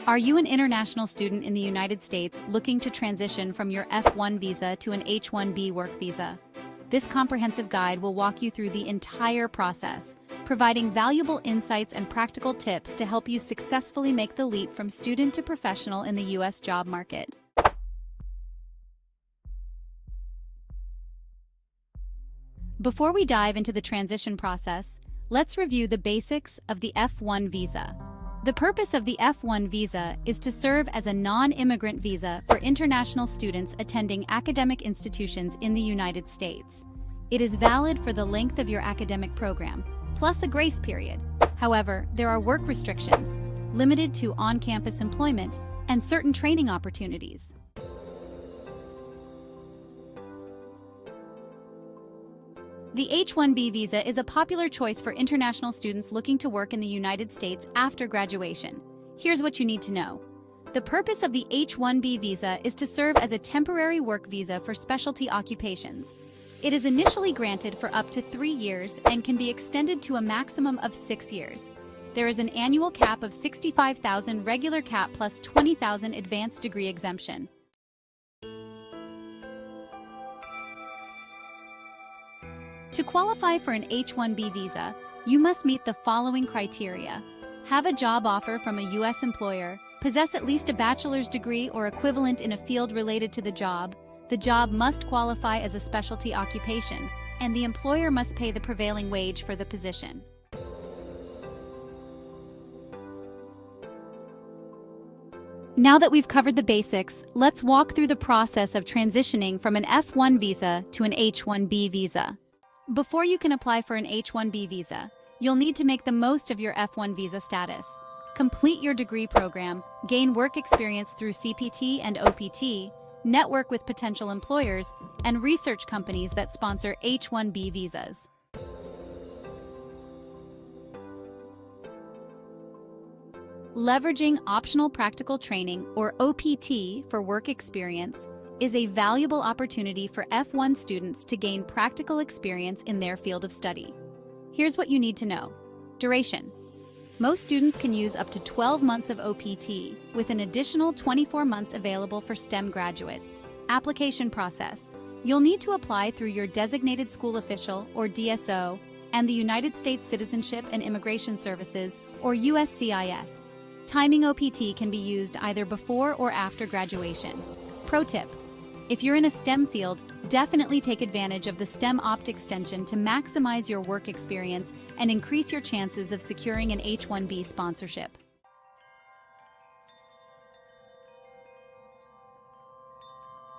Are you an international student in the United States looking to transition from your F1 visa to an H1B work visa? This comprehensive guide will walk you through the entire process, providing valuable insights and practical tips to help you successfully make the leap from student to professional in the U.S. job market. Before we dive into the transition process, let's review the basics of the F1 visa. The purpose of the F1 visa is to serve as a non-immigrant visa for international students attending academic institutions in the United States. It is valid for the length of your academic program, plus a grace period. However, there are work restrictions, limited to on-campus employment and certain training opportunities. The H1B visa is a popular choice for international students looking to work in the United States after graduation. Here's what you need to know. The purpose of the H1B visa is to serve as a temporary work visa for specialty occupations. It is initially granted for up to 3 years and can be extended to a maximum of 6 years. There is an annual cap of $65,000 regular cap plus $20,000 advanced degree exemption. To qualify for an H1B visa, you must meet the following criteria: have a job offer from a U.S. employer, possess at least a bachelor's degree or equivalent in a field related to the job must qualify as a specialty occupation, and the employer must pay the prevailing wage for the position. Now that we've covered the basics, let's walk through the process of transitioning from an F1 visa to an H1B visa. Before you can apply for an H1B visa, you'll need to make the most of your F1 visa status. Complete your degree program, gain work experience through CPT and OPT, network with potential employers, and research companies that sponsor H1B visas. Leveraging optional practical training, or OPT, for work experience is a valuable opportunity for F1 students to gain practical experience in their field of study. Here's what you need to know. Duration. Most students can use up to 12 months of OPT, with an additional 24 months available for STEM graduates. Application process. You'll need to apply through your designated school official, or DSO, and the United States Citizenship and Immigration Services, or USCIS. Timing OPT can be used either before or after graduation. Pro tip: if you're in a STEM field, definitely take advantage of the STEM Opt extension to maximize your work experience and increase your chances of securing an H1B sponsorship.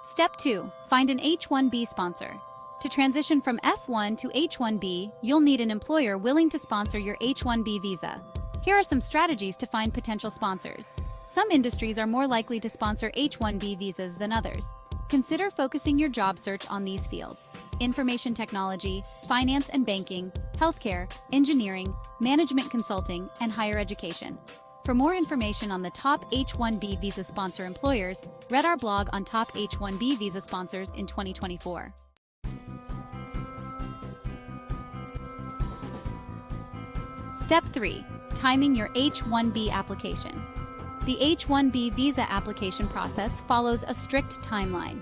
Step 2. Find an H1B sponsor. To transition from F1 to H1B, you'll need an employer willing to sponsor your H1B visa. Here are some strategies to find potential sponsors. Some industries are more likely to sponsor H1B visas than others. Consider focusing your job search on these fields: information technology, finance and banking, healthcare, engineering, management consulting, and higher education. For more information on the top H1B visa sponsor employers, read our blog on top H1B visa sponsors in 2024. Step 3. Timing your H1B application. The H1B visa application process follows a strict timeline.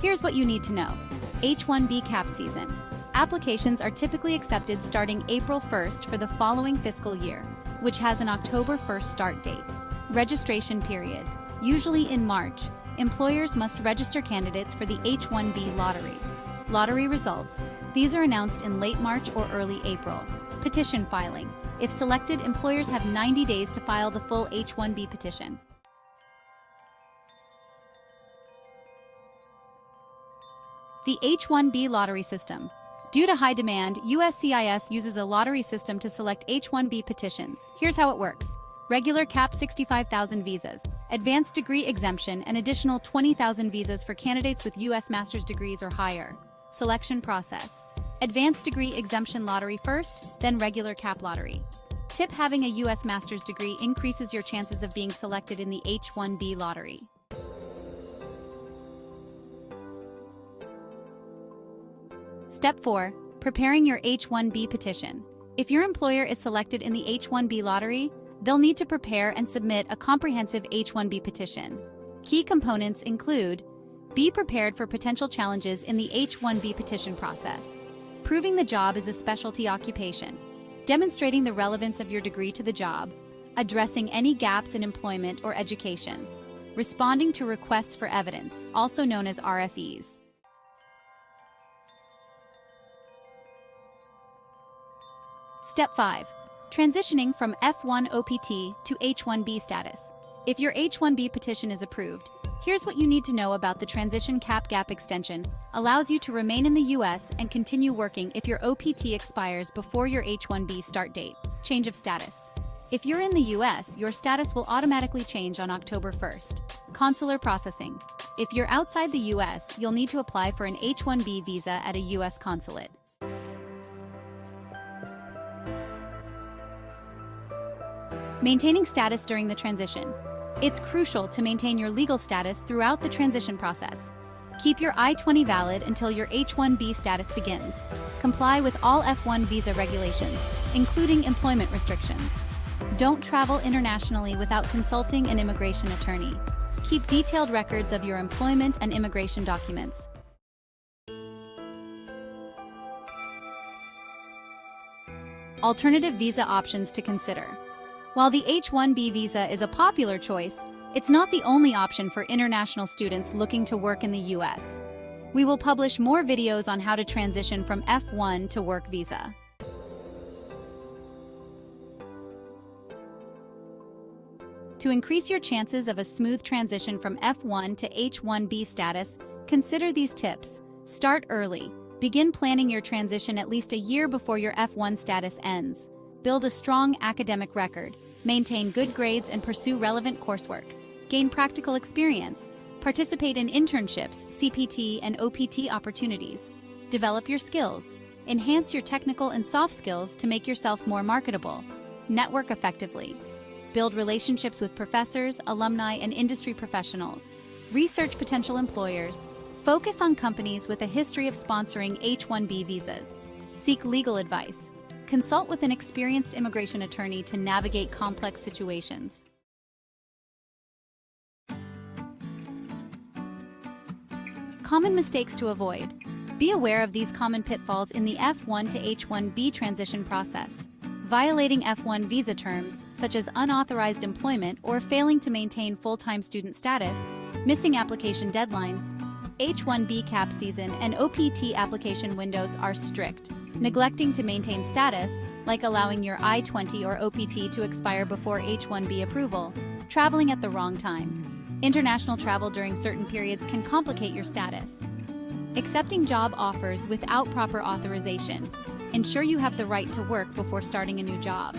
Here's what you need to know. H1B cap season. Applications are typically accepted starting April 1st for the following fiscal year, which has an October 1st start date. Registration period. Usually in March, employers must register candidates for the H1B lottery. Lottery results. These are announced in late March or early April. Petition filing. If selected, employers have 90 days to file the full H1B petition. The H1B Lottery System. Due to high demand, USCIS uses a lottery system to select H1B petitions. Here's how it works. Regular cap 65,000 visas, advanced degree exemption, and additional 20,000 visas for candidates with U.S. master's degrees or higher. Selection process. Advanced degree exemption lottery first, then regular cap lottery. Tip: having a U.S. master's degree increases your chances of being selected in the H1B lottery. Step 4. Preparing your H1B petition. If your employer is selected in the H1B lottery, they'll need to prepare and submit a comprehensive H1B petition. Key components include: be prepared for potential challenges in the H1B petition process. Proving the job is a specialty occupation. Demonstrating the relevance of your degree to the job. Addressing any gaps in employment or education. Responding to requests for evidence, also known as RFEs. Step 5. Transitioning from F1 OPT to H1B status. If your H1B petition is approved, here's what you need to know about the transition. Gap extension allows you to remain in the U.S. and continue working if your OPT expires before your H1B start date. Change of status. If you're in the U.S., your status will automatically change on October 1st. Consular processing. If you're outside the U.S., you'll need to apply for an H1B visa at a U.S. consulate. Maintaining status during the transition. It's crucial to maintain your legal status throughout the transition process. Keep your I-20 valid until your H1B status begins. Comply with all F1 visa regulations, including employment restrictions. Don't travel internationally without consulting an immigration attorney. Keep detailed records of your employment and immigration documents. Alternative visa options to consider. While the H1B visa is a popular choice, it's not the only option for international students looking to work in the U.S. We will publish more videos on how to transition from F1 to work visa. To increase your chances of a smooth transition from F1 to H1B status, consider these tips. Start early. Begin planning your transition at least a year before your F1 status ends. Build a strong academic record. Maintain good grades and pursue relevant coursework. Gain practical experience. Participate in internships, CPT, and OPT opportunities. Develop your skills. Enhance your technical and soft skills to make yourself more marketable. Network effectively. Build relationships with professors, alumni, and industry professionals. Research potential employers. Focus on companies with a history of sponsoring H1B visas. Seek legal advice. Consult with an experienced immigration attorney to navigate complex situations. Common mistakes to avoid. Be aware of these common pitfalls in the F1 to H1B transition process. Violating F1 visa terms, such as unauthorized employment or failing to maintain full-time student status, missing application deadlines. H1B cap season and OPT application windows are strict. Neglecting to maintain status, like allowing your I-20 or OPT to expire before H1B approval. Traveling at the wrong time. International travel during certain periods can complicate your status. Accepting job offers without proper authorization. Ensure you have the right to work before starting a new job.